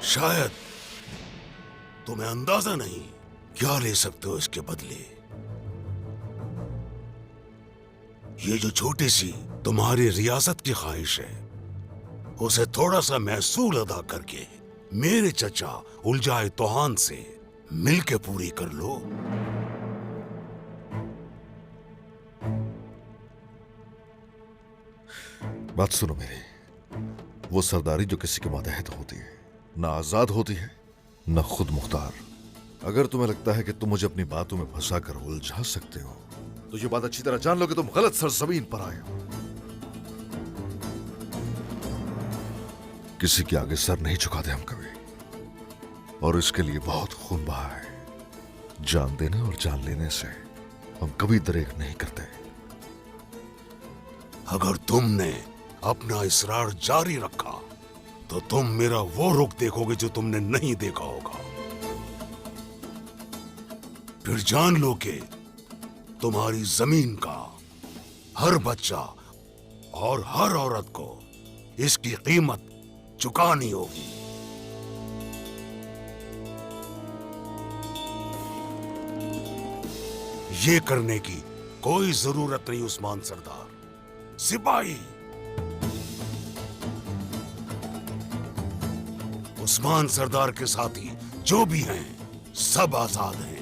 शायद तुम्हें अंदाजा नहीं क्या ले सकते हो इसके बदले। ये जो छोटी सी तुम्हारी रियासत की ख्वाहिश है, उसे थोड़ा सा महसूल अदा करके मेरे चचा उलझाए तोहान से मिलके पूरी कर लो। बात सुनो मेरी, वो सरदारी जो किसी के मातहत होती है, ना आजाद होती है ना खुद मुख्तार। अगर तुम्हें लगता है कि तुम मुझे अपनी बातों में फंसा कर उलझा सकते हो, तो ये बात अच्छी तरह जान लो कि तुम गलत सरजमीन पर आए हो। किसी के आगे सर नहीं झुकाते हम कभी, और इसके लिए बहुत खून बहा है। जान देने और जान लेने से हम कभी दरेक नहीं करते। अगर तुमने अपना इसरार जारी रखा तो तुम मेरा वो रुख देखोगे जो तुमने नहीं देखा होगा। फिर जान लो कि तुम्हारी जमीन का हर बच्चा और हर औरत को इसकी कीमत चुकानी होगी। ये करने की कोई जरूरत नहीं उस्मान सरदार। सिपाही, उस्मान सरदार के साथी जो भी हैं सब आजाद हैं।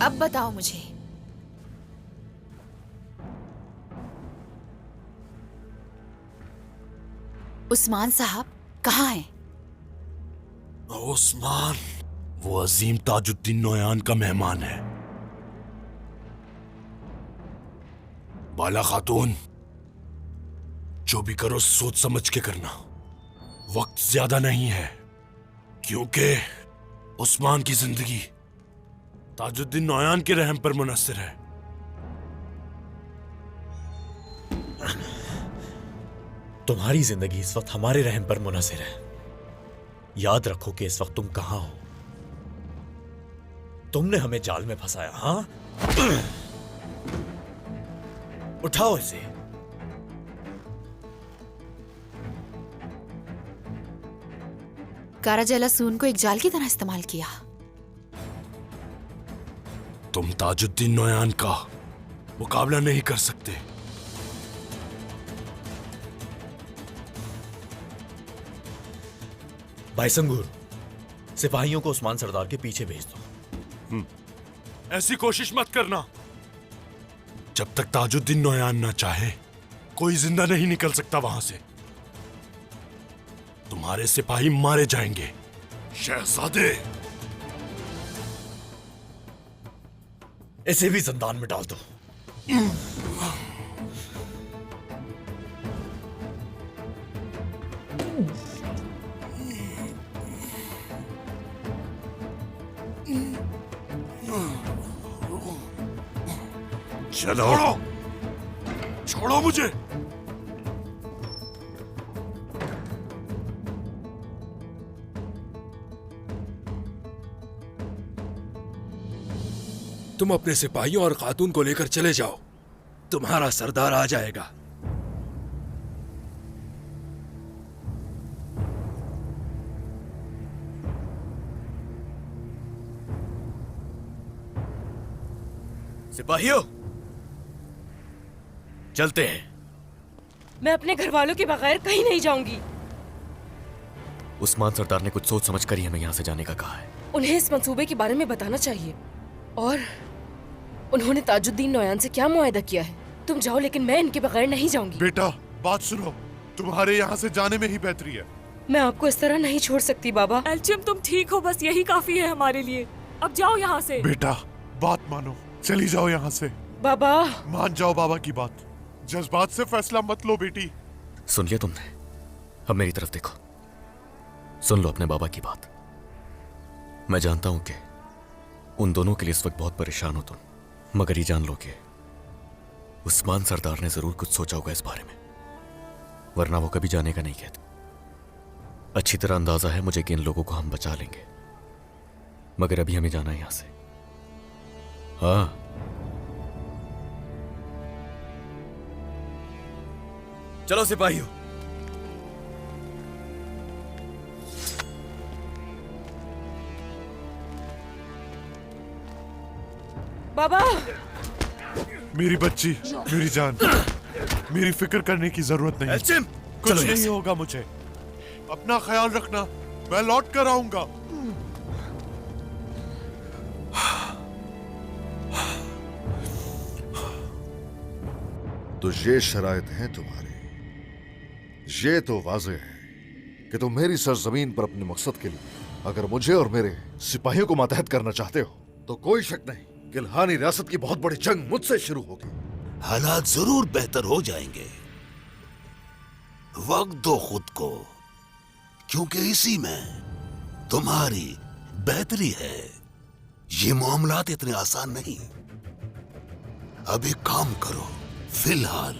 अब बताओ मुझे, उस्मान साहब कहाँ हैं? उस्मान वो अजीम ताजुद्दीन नोयान का मेहमान है। बाला खातून, जो भी करो सोच समझ के करना, वक्त ज्यादा नहीं है, क्योंकि उस्मान की जिंदगी ताजुद्दीन नोयान के रहम पर मुनस्सिर है। तुम्हारी जिंदगी इस वक्त हमारे रहम पर मुनहसिर है। याद रखो कि इस वक्त तुम कहां हो। तुमने हमें जाल में फंसाया, हाँ? उठाओ इसे। काराजा लसून को एक जाल की तरह इस्तेमाल किया। तुम ताजुद्दीन नोयान का मुकाबला नहीं कर सकते। भाई संगूर, सिपाहियों को उस्मान सरदार के पीछे भेज दो। ऐसी कोशिश मत करना। जब तक ताजुद्दीन नोयान ना चाहे, कोई जिंदा नहीं निकल सकता वहां से। तुम्हारे सिपाही मारे जाएंगे। शहजादे, इसे भी जिंदान में डाल दो। चलो, छोड़ो मुझे। तुम अपने सिपाहियों और खातून को लेकर चले जाओ, तुम्हारा सरदार आ जाएगा। सिपाहियों, चलते हैं। मैं अपने घर वालों के बगैर कहीं नहीं जाऊंगी। उस्मान सरदार ने कुछ सोच समझ कर ही हमें यहाँ से जाने का कहा है। उन्हें इस मंसूबे के बारे में बताना चाहिए। और उन्होंने ताजुद्दीन नोयान से क्या मुआहदा किया है? तुम जाओ, लेकिन मैं इनके बगैर नहीं जाऊंगी। बेटा, बात सुनो, तुम्हारे यहाँ से जाने में ही बेहतरी है। मैं आपको इस तरह नहीं छोड़ सकती बाबा। एल्चियम, तुम ठीक हो, बस यही काफी है हमारे लिए। अब जाओ यहाँ से। बेटा, बात मानो, चली जाओ यहाँ से। बाबा, मान जाओ बाबा की बात। जज्बात से फैसला मत लो बेटी। सुन लिया तुमने? अब मेरी तरफ देखो, सुन लो अपने बाबा की बात। मैं जानता हूं कि उन दोनों के लिए इस वक्त बहुत परेशान हो तुम, मगर ये जान लो कि उस्मान सरदार ने जरूर कुछ सोचा होगा इस बारे में, वरना वो कभी जाने का नहीं कहते। अच्छी तरह अंदाजा है मुझे कि इन लोगों को हम बचा लेंगे। मगर अभी हमें जाना है यहां से। हाँ, चलो सिपाहियों। बाबा, मेरी बच्ची, मेरी जान, मेरी फिक्र करने की जरूरत नहीं। एल्चिम, कुछ चलो यहाँ नहीं से। होगा मुझे। अपना ख्याल रखना, मैं लौट कर आऊंगा। तो ये शराइत हैं तुम्हारी। ये तो वाज़ेह है कि तुम मेरी सरजमीन पर अपने मकसद के लिए अगर मुझे और मेरे सिपाहियों को मातहत करना चाहते हो तो कोई शक नहीं कि इल्हानी रियासत की बहुत बड़ी जंग मुझसे शुरू होगी। हालात जरूर बेहतर हो जाएंगे। वक्त दो खुद को, क्योंकि इसी में तुम्हारी बेहतरी है। ये मामलात इतने आसान नहीं। अब एक काम करो, फिलहाल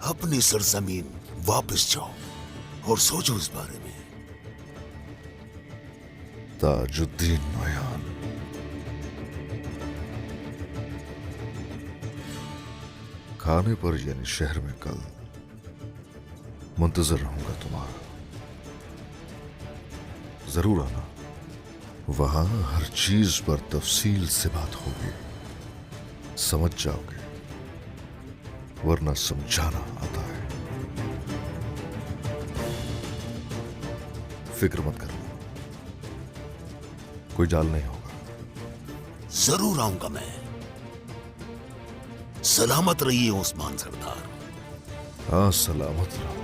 अपनी सरजमीन वापस जाओ और सोचो इस बारे में। ताजुद्दीन नोयान, खाने पर यानी शहर में कल मुंतजर रहूंगा तुम्हारा। जरूर आना, वहां हर चीज पर तफसील से बात होगी, समझ जाओगे, वरना समझाना आता है। फिक्र मत करना, कोई जाल नहीं होगा। जरूर आऊंगा मैं। सलामत रहिए उस्मान सरदार। हाँ, सलामत रहो।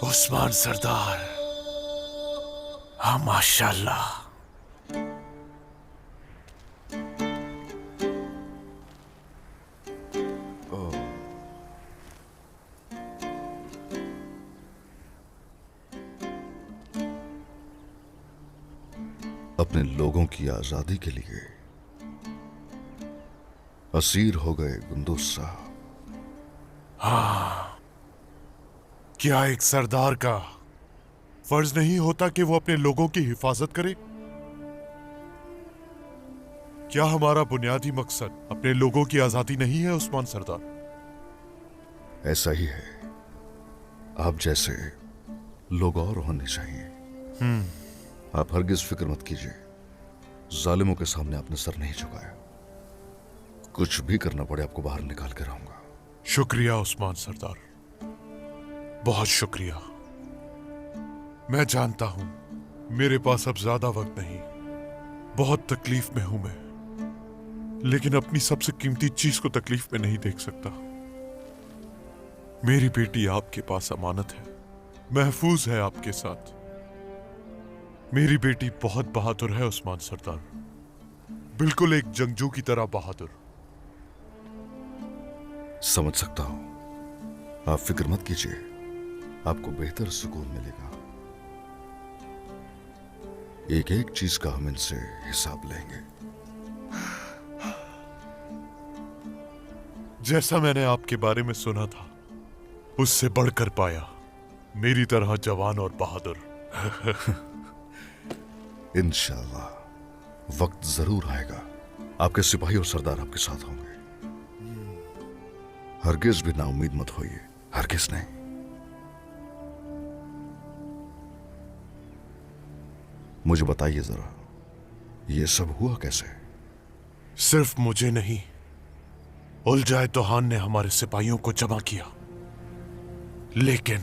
उस्मान सरदार, हाँ माशाल्लाह। अपने लोगों की आजादी के लिए असीर हो गए गुंदुस साहब। क्या एक सरदार का फर्ज नहीं होता कि वो अपने लोगों की हिफाजत करे? क्या हमारा बुनियादी मकसद अपने लोगों की आजादी नहीं है उस्मान सरदार? ऐसा ही है। आप जैसे लोग और होने चाहिए। आप हरगिज फिक्र मत कीजिए, जालिमों के सामने आपने सर नहीं झुकाया। कुछ भी करना पड़े आपको बाहर निकाल कर आऊंगा। शुक्रिया उस्मान सरदार, बहुत शुक्रिया। मैं जानता हूं मेरे पास अब ज्यादा वक्त नहीं, बहुत तकलीफ में हूं मैं, लेकिन अपनी सबसे कीमती चीज को तकलीफ में नहीं देख सकता। मेरी बेटी आपके पास अमानत है, महफूज है आपके साथ। मेरी बेटी बहुत बहादुर है उस्मान सरदार, बिल्कुल एक जंगजू की तरह बहादुर। समझ सकता हूं, आप फिक्र मत कीजिए, आपको बेहतर सुकून मिलेगा। एक एक चीज का हम इनसे हिसाब लेंगे। जैसा मैंने आपके बारे में सुना था उससे बढ़कर पाया, मेरी तरह जवान और बहादुर। इंशाअल्लाह वक्त जरूर आएगा, आपके सिपाही और सरदार आपके साथ होंगे। हरगिज भी नाउम्मीद मत होइए, हरगिज नहीं। मुझे बताइए जरा, ये सब हुआ कैसे? सिर्फ मुझे नहीं, उलजाए तोहान ने हमारे सिपाहियों को जमा किया, लेकिन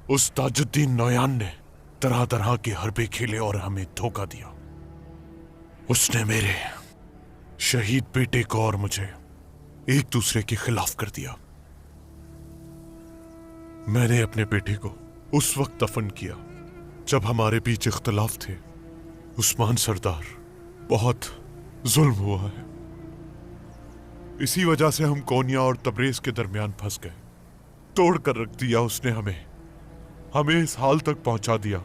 उस ताजुद्दीन नोयान ने तरह तरह के हरबे खेले और हमें धोखा दिया। उसने मेरे शहीद बेटे को और मुझे एक दूसरे के खिलाफ कर दिया। मैंने अपने बेटे को उस वक्त दफन किया जब हमारे बीच इख्तलाफ थे। उस्मान सरदार, बहुत जुल्म हुआ है। इसी वजह से हम कोनिया और तबरेज के दरमियान फंस गए। तोड़ कर रख दिया उसने हमें इस हाल तक पहुंचा दिया।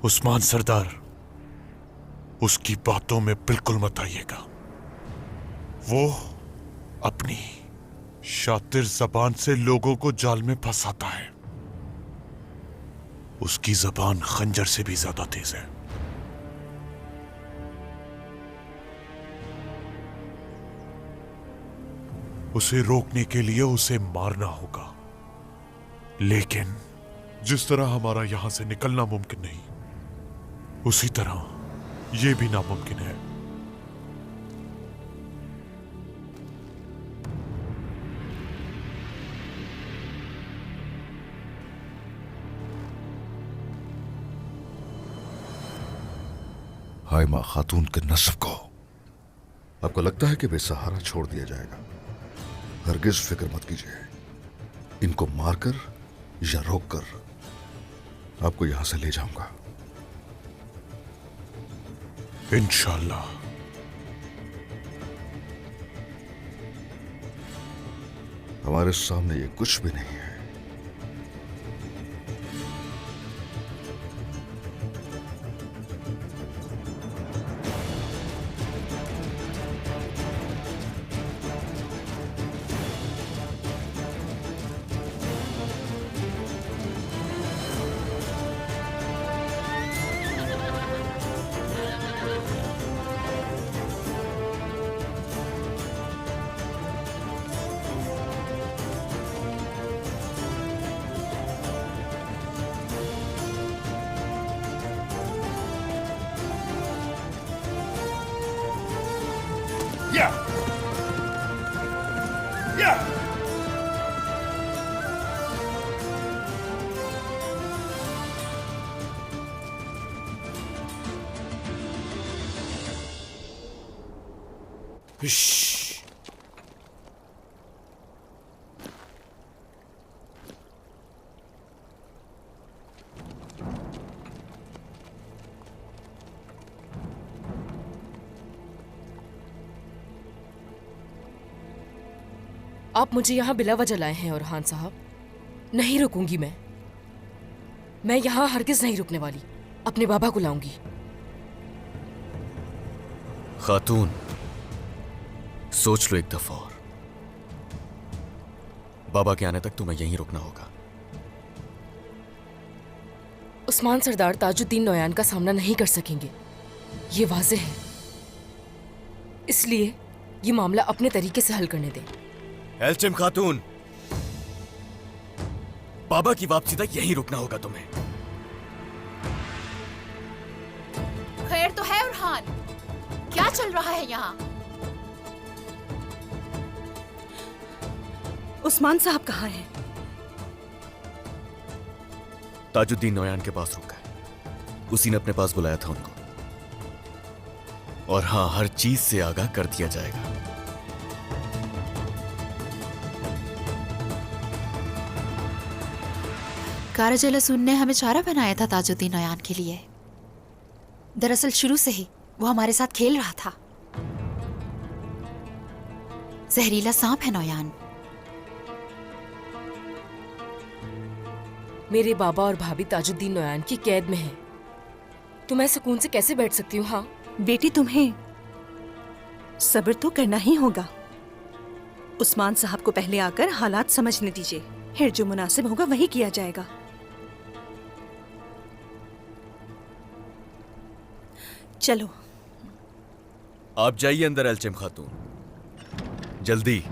उस्मान सरदार, उसकी बातों में बिल्कुल मत आइएगा। वो अपनी शातिर जबान से लोगों को जाल में फंसाता है। उसकी जबान खंजर से भी ज्यादा तेज है। उसे रोकने के लिए उसे मारना होगा, लेकिन जिस तरह हमारा यहां से निकलना मुमकिन नहीं, उसी तरह यह भी नामुमकिन है। हाइमा खातून के नस्ब को आपको लगता है कि बेसहारा छोड़ दिया जाएगा? हरगिज फिक्र मत कीजिए। इनको मारकर या रोककर आपको यहां से ले जाऊंगा। इंशाअल्लाह। हमारे सामने ये कुछ भी नहीं है। आप मुझे यहाँ बिला वजह लाए हैं और साहब, नहीं रुकूंगी मैं यहाँ हरगिज नहीं रुकने वाली। अपने बाबा को लाऊंगी। खातून, सोच लो एक दफा और। बाबा के आने तक तुम्हें यहीं रुकना होगा। उस्मान सरदार ताजुद्दीन नोयान का सामना नहीं कर सकेंगे, ये वाज़ेह है। इसलिए ये मामला अपने तरीके से हल करने दें। एल्चिम खातून, बाबा की वापसी तक यहीं रुकना होगा तुम्हें। खैर तो है उरहान, क्या चल रहा है यहाँ? उस्मान साहब कहाँ हैं? ताजुद्दीन नोयान के पास रुका है। उसी ने अपने पास बुलाया था उनको। और हाँ, हर चीज से आगाह कर दिया जाएगा। कारजलसून ने हमें चारा बनाया था ताजुद्दीन नोयान के लिए। दरअसल शुरू से ही वो हमारे साथ खेल रहा था। जहरीला सांप है नोयान। मेरे बाबा और भाभी ताजुद्दीन नोयान की कैद में हैं। तो मैं सुकून से कैसे बैठ सकती हूँ? हाँ बेटी, तुम्हें सब्र तो करना ही होगा। उस्मान साहब को पहले आकर हालात समझने दीजिए, फिर जो मुनासिब होगा वही किया जाएगा। चलो आप जाइए अंदर एल्चिम खातून, जल्दी।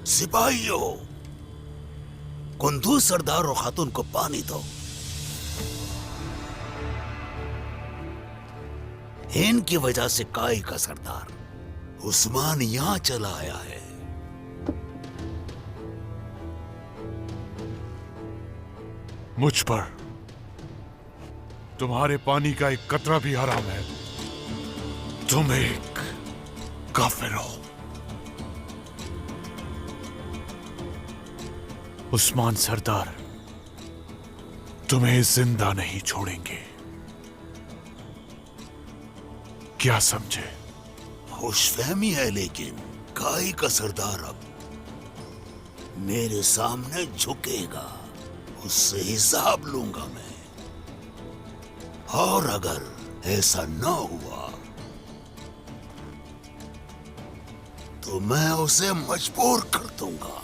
सिपाहियों, कुंदूज सरदार और खातून को पानी दो। इनकी वजह से काई का सरदार उस्मान यहां चला आया है। मुझ पर तुम्हारे पानी का एक कतरा भी हराम है। तुम एक काफिर हो। उस्मान सरदार तुम्हें जिंदा नहीं छोड़ेंगे। क्या समझे? खुशफहमी है, लेकिन काई का सरदार अब मेरे सामने झुकेगा, उससे हिसाब लूंगा मैं। और अगर ऐसा न हुआ तो मैं उसे मजबूर कर दूंगा।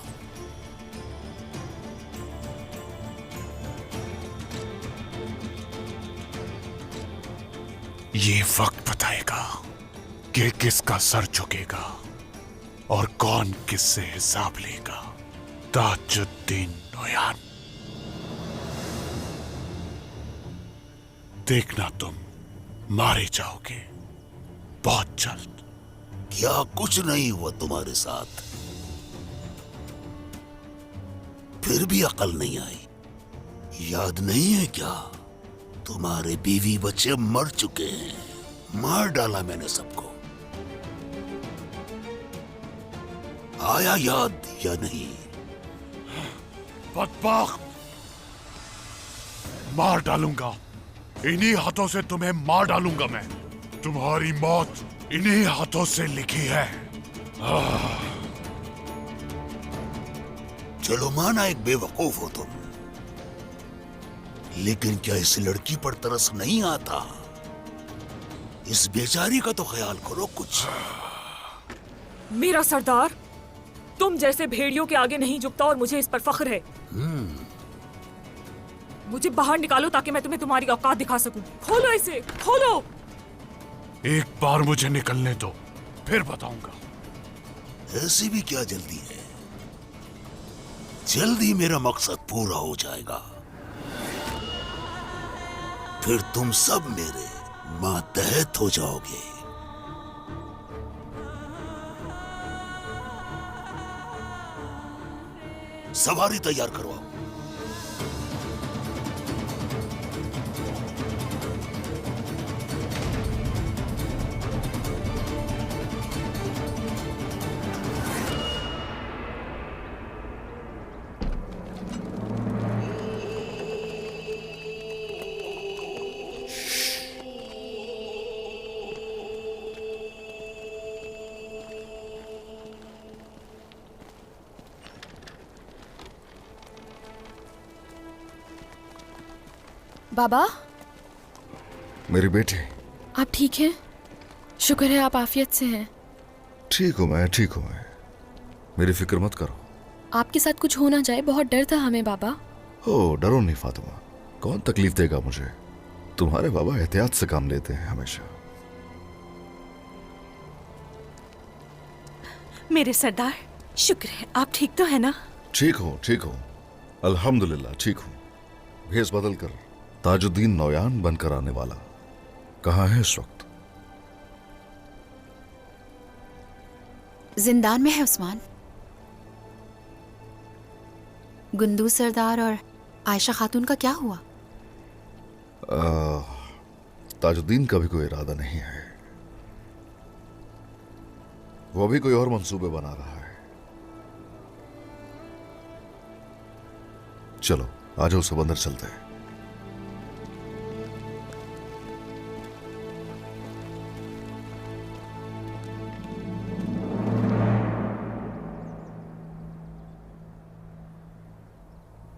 ये वक्त बताएगा कि किसका सर झुकेगा और कौन किससे हिसाब लेगा। ताजुद्दीन नोयान, देखना तुम मारे जाओगे बहुत जल्द। क्या कुछ नहीं हुआ तुम्हारे साथ? फिर भी अकल नहीं आई? याद नहीं है क्या? तुम्हारे बीवी बच्चे मर चुके हैं, मार डाला मैंने सबको। आया याद या नहीं? बदबख्त, मार डालूंगा। इन्हीं हाथों से तुम्हें मार डालूंगा मैं। तुम्हारी मौत इन्हीं हाथों से लिखी है। चलो माना एक बेवकूफ हो तुम, लेकिन क्या इस लड़की पर तरस नहीं आता? इस बेचारी का तो ख्याल करो कुछ। मेरा सरदार तुम जैसे भेड़ियों के आगे नहीं झुकता और मुझे इस पर फख्र है। मुझे बाहर निकालो ताकि मैं तुम्हें तुम्हारी औकात दिखा सकूं। खोलो इसे, खोलो। एक बार मुझे निकलने दो, फिर बताऊंगा। ऐसी भी क्या जल्दी है? जल्दी मेरा मकसद पूरा हो जाएगा, फिर तुम सब मेरे मातहत हो जाओगे। सवारी तैयार करवाओ। बाबा, मेरी बेटी, आप ठीक हैं? शुक्र है आप आफियत से हैं। ठीक हूं मैं, ठीक हूं मैं। मेरी फिक्र मत करो। आपके साथ कुछ हो ना जाए, बहुत डर था हमें बाबा। ओ, डरो नहीं फातिमा, कौन तकलीफ देगा मुझे? तुम्हारे बाबा एहतियात से काम लेते हैं हमेशा। मेरे सरदार, शुक्र है आप ठीक तो है ना? ठीक हूं, ठीक हूं, अल्हम्दुलिल्लाह ठीक हूं। भेस बदल कर ताजुद्दीन नौयान बनकर आने वाला कहाँ है इस वक्त? जिंदान में है उस्मान। गुंदूज सरदार और आयशा खातून का क्या हुआ? ताजुद्दीन का भी कोई इरादा नहीं है। वो भी कोई और मंसूबे बना रहा है। चलो आ जाओ, सब अंदर चलते हैं।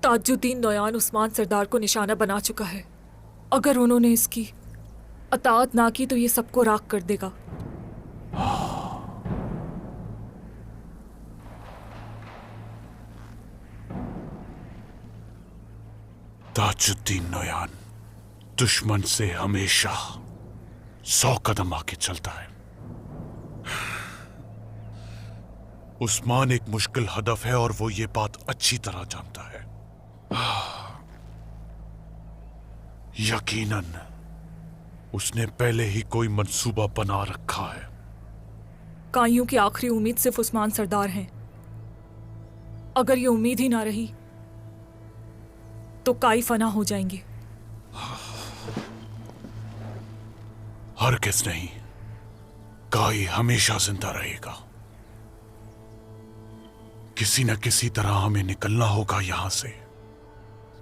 ताजुद्दीन नौयान उस्मान सरदार को निशाना बना चुका है। अगर उन्होंने इसकी अताअत ना की तो ये सबको राख कर देगा। ताजुद्दीन नौयान दुश्मन से हमेशा 100 कदम आगे चलता है। उस्मान एक मुश्किल हदफ है और वो ये बात अच्छी तरह जानता है। यकीनन उसने पहले ही कोई मंसूबा बना रखा है। काइयों की आखिरी उम्मीद सिर्फ उस्मान सरदार हैं। अगर ये उम्मीद ही ना रही तो काई फना हो जाएंगे। हरगिज़ नहीं, काई हमेशा जिंदा रहेगा। किसी न किसी तरह हमें निकलना होगा यहां से।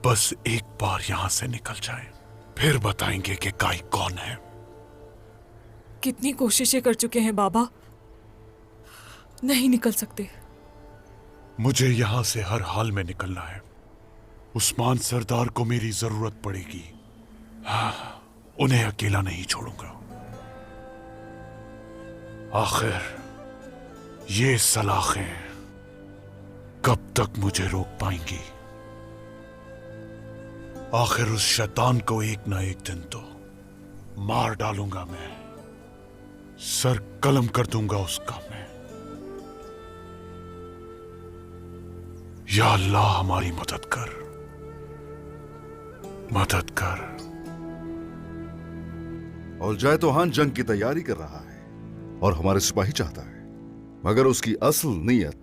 बस एक बार यहां से निकल जाए, फिर बताएंगे कि काई कौन है। कितनी कोशिशें कर चुके हैं बाबा, नहीं निकल सकते। मुझे यहां से हर हाल में निकलना है। उस्मान सरदार को मेरी जरूरत पड़ेगी। हाँ, उन्हें अकेला नहीं छोड़ूंगा। आखिर ये सलाखें कब तक मुझे रोक पाएंगी? आखिर उस शैतान को एक ना एक दिन तो मार डालूंगा मैं, सर कलम कर दूंगा उसका मैं। या अल्लाह हमारी मदद कर, मदद कर। औलजाए तोहान जंग की तैयारी कर रहा है और हमारे सिपाही चाहता है, मगर उसकी असल नीयत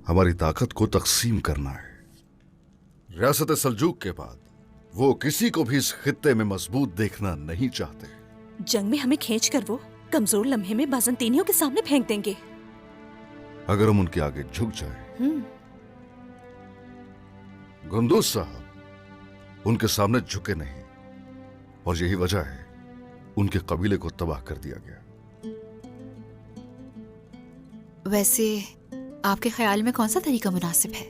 हमारी ताकत को तकसीम करना है। रियासत सल्जूक के बाद वो किसी को भी इस खित्ते में मजबूत देखना नहीं चाहते। जंग में हमें खींच कर वो कमजोर लम्हे में बाजंतीनियों के सामने फेंक देंगे। अगर हम उनके आगे झुक जाएं, गुंदूज साहब उनके सामने झुके नहीं, और यही वजह है उनके कबीले को तबाह कर दिया गया। वैसे आपके ख्याल में कौन सा तरीका मुनासिब है?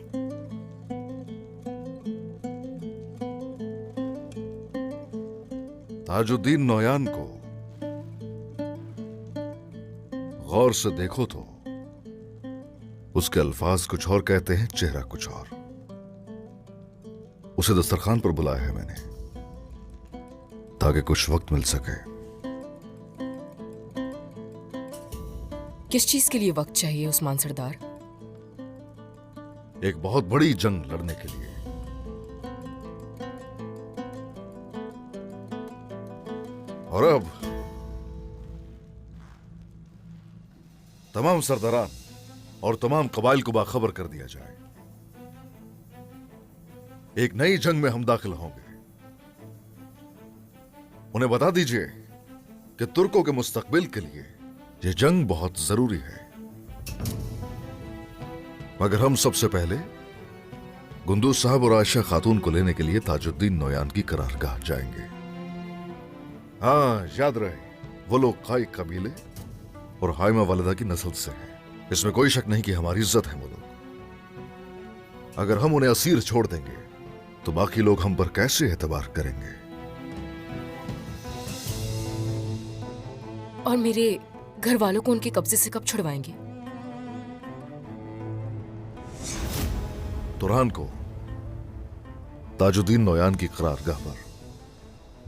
ताजुद्दीन नौयान को गौर से देखो तो उसके अल्फाज कुछ और कहते हैं, चेहरा कुछ और। उसे दस्तरखान पर बुलाया है मैंने ताकि कुछ वक्त मिल सके। किस चीज के लिए वक्त चाहिए उस्मान सरदार? एक बहुत बड़ी जंग लड़ने के लिए। और अब तमाम सरदारान और तमाम कबाइल को बाखबर कर दिया जाए, एक नई जंग में हम दाखिल होंगे। उन्हें बता दीजिए कि तुर्कों के मुस्तकबिल के लिए यह जंग बहुत जरूरी है, मगर हम सबसे पहले गुंदूज साहब और आयशा खातून को लेने के लिए ताजुद्दीन नौयान की करारगाह जाएंगे। हाँ, याद रहे वो लोग काई कबीले और हाइमा वालिदा की नस्ल से हैं। इसमें कोई शक नहीं कि हमारी इज्जत है वो लोग। अगर हम उन्हें असीर छोड़ देंगे तो बाकी लोग हम पर कैसे एतबार करेंगे? और मेरे घर वालों को उनके कब्जे से कब छुड़वाएंगे? तुरान को ताजुद्दीन नौयान की करारगाह पर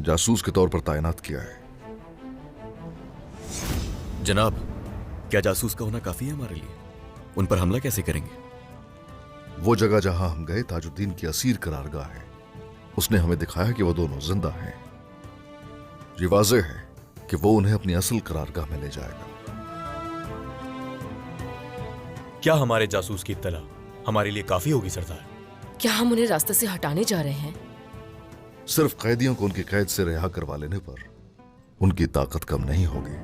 जासूस के तौर पर तैनात किया है। जनाब, क्या जासूस का होना काफी है हमारे लिए? उन पर हमला कैसे करेंगे? वो जगह जहां हम गए ताजुद्दीन की असीर करारगाह है। उसने हमें दिखाया कि वो दोनों जिंदा हैं। ये वाज़ेह है कि वो उन्हें अपनी असल करारगाह में ले जाएगा। क्या हमारे जासूस की इत्तला हमारे लिए काफी होगी सरदार? क्या हम उन्हें रास्ते से हटाने जा रहे हैं? सिर्फ कैदियों को उनकी कैद से रिहा करवा लेने पर उनकी ताकत कम नहीं होगी।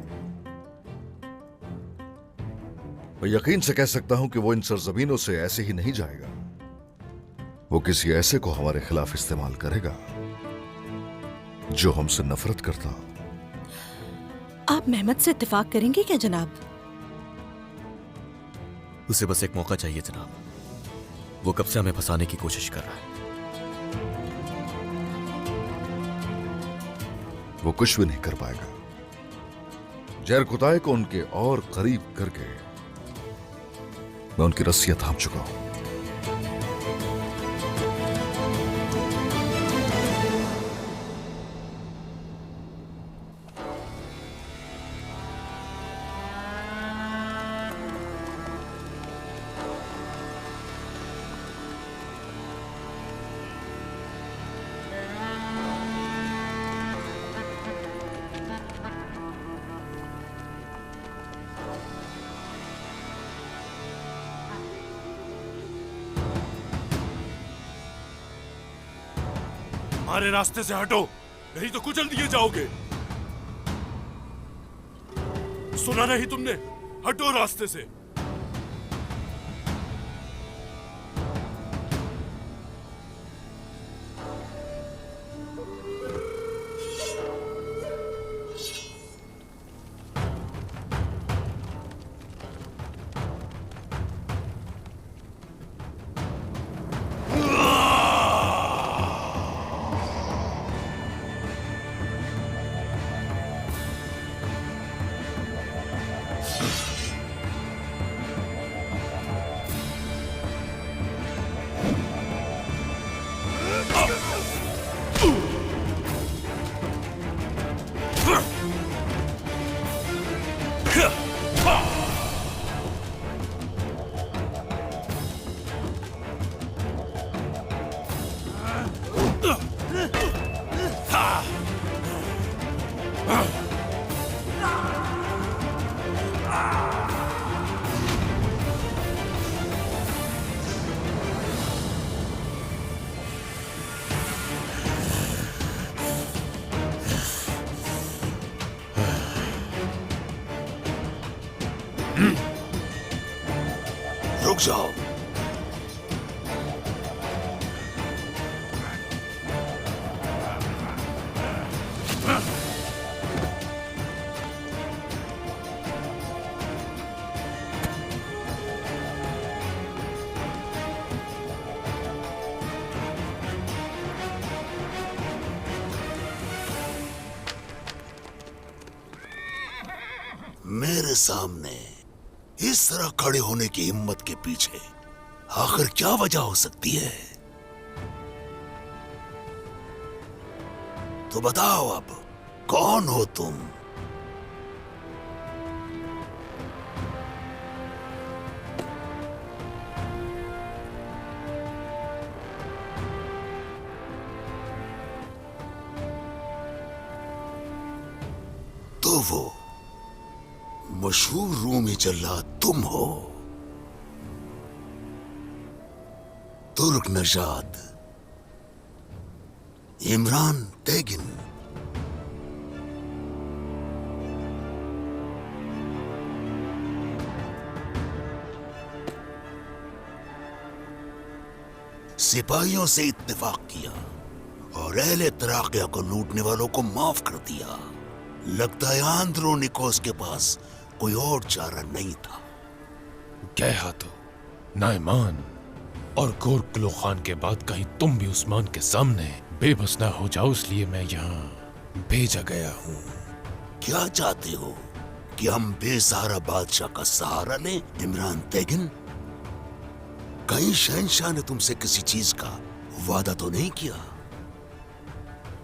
मैं यकीन से कह सकता हूं कि वो इन सरजमीनों से ऐसे ही नहीं जाएगा। वो किसी ऐसे को हमारे खिलाफ इस्तेमाल करेगा जो हमसे नफरत करता हो। आप मेहमद से इत्तेफाक करेंगे क्या जनाब? उसे बस एक मौका चाहिए जनाब। वो कब से हमें फंसाने की कोशिश कर रहा है। वो कुछ भी नहीं कर पाएगा। जैर कुताए को उनके और करीब करके मैं उनकी रस्सियां थाम चुका हूं। हमारे रास्ते से हटो, नहीं तो कुचल दिए जाओगे। सुना नहीं तुमने? हटो रास्ते से। रुक जाओ। मेरे सामने इस तरह खड़े होने की हिम्मत के पीछे आखिर क्या वजह हो सकती है? तो बताओ अब, कौन हो तुम? तो वो मशहूर रूमी जल्लाद तुम हो, तुर्क नजाद इमरान तेगिन। सिपाहियों से इत्तेफाक किया और अहले तराकिया को लूटने वालों को माफ कर दिया। लगता है आंद्रोनिकोस के पास कोई और चारा नहीं था। कहा तो नाइमान और गोरकुलो खान के बाद कहीं तुम भी उस्मान के सामने बेबस ना हो जाओ, इसलिए मैं यहाँ भेजा गया हूँ। क्या चाहते हो कि हम बेसहारा बादशाह का सहारा लें? इमरान तेगिन, कहीं शहंशाह ने तुमसे किसी चीज का वादा तो नहीं किया?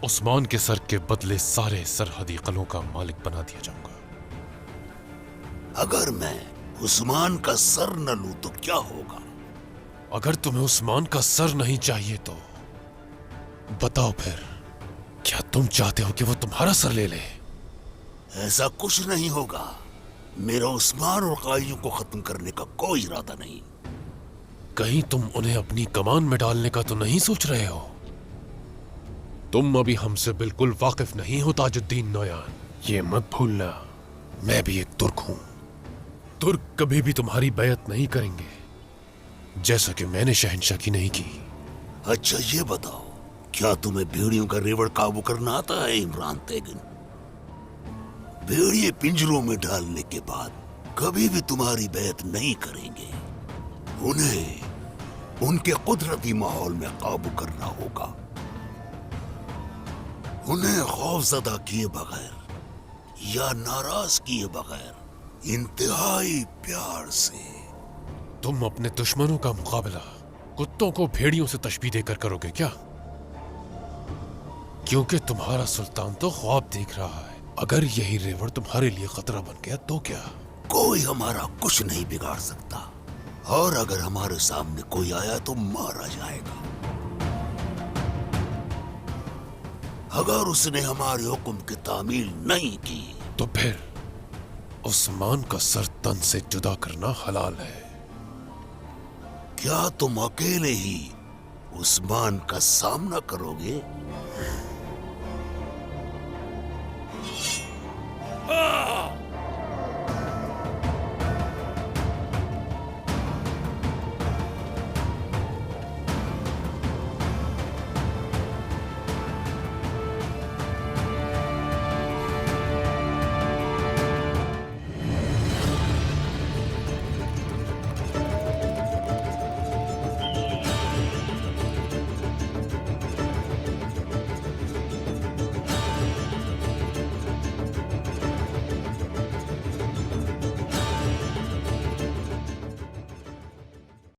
उस्मान के सर के बदले सारे सरहदी कलों का मालिक बना दिया जाऊंगा। अगर मैं उस्मान का सर न लूं तो क्या होगा? अगर तुम्हें उस्मान का सर नहीं चाहिए तो बताओ फिर, क्या तुम चाहते हो कि वो तुम्हारा सर ले ले? ऐसा कुछ नहीं होगा। मेरा उस्मान और कायू को खत्म करने का कोई इरादा नहीं। कहीं तुम उन्हें अपनी कमान में डालने का तो नहीं सोच रहे हो? तुम अभी हमसे बिल्कुल वाकिफ नहीं हो ताजुद्दीन नौयान, ये मत भूलना। मैं भी एक तुर्क हूं। तुर्क कभी भी तुम्हारी बैत नहीं करेंगे, जैसा कि मैंने शहंशाह की नहीं की। अच्छा ये बताओ, क्या तुम्हें भेड़ियों का रेवड़ काबू करना आता है इमरान तेगिन? भेड़िए पिंजरों में डालने के बाद कभी भी तुम्हारी बैत नहीं करेंगे। उन्हें उनके कुदरती माहौल में काबू करना होगा। उन्हें खौफजदा किए बगैर या नाराज किए बगैर इंतहाई प्यार से। तुम अपने दुश्मनों का मुकाबला कुत्तों को भेड़ियों से तशबीह देकर करोगे क्या? क्योंकि तुम्हारा सुल्तान तो ख्वाब देख रहा है। अगर यही रेवड़ तुम्हारे लिए खतरा बन गया तो क्या? कोई हमारा कुछ नहीं बिगाड़ सकता, और अगर हमारे सामने कोई आया तो मारा जाएगा। अगर उसने हमारे हुक्म की तामील नहीं की तो फिर उस्मान का सर तन से जुदा करना हलाल है। क्या तुम अकेले ही उस्मान का सामना करोगे?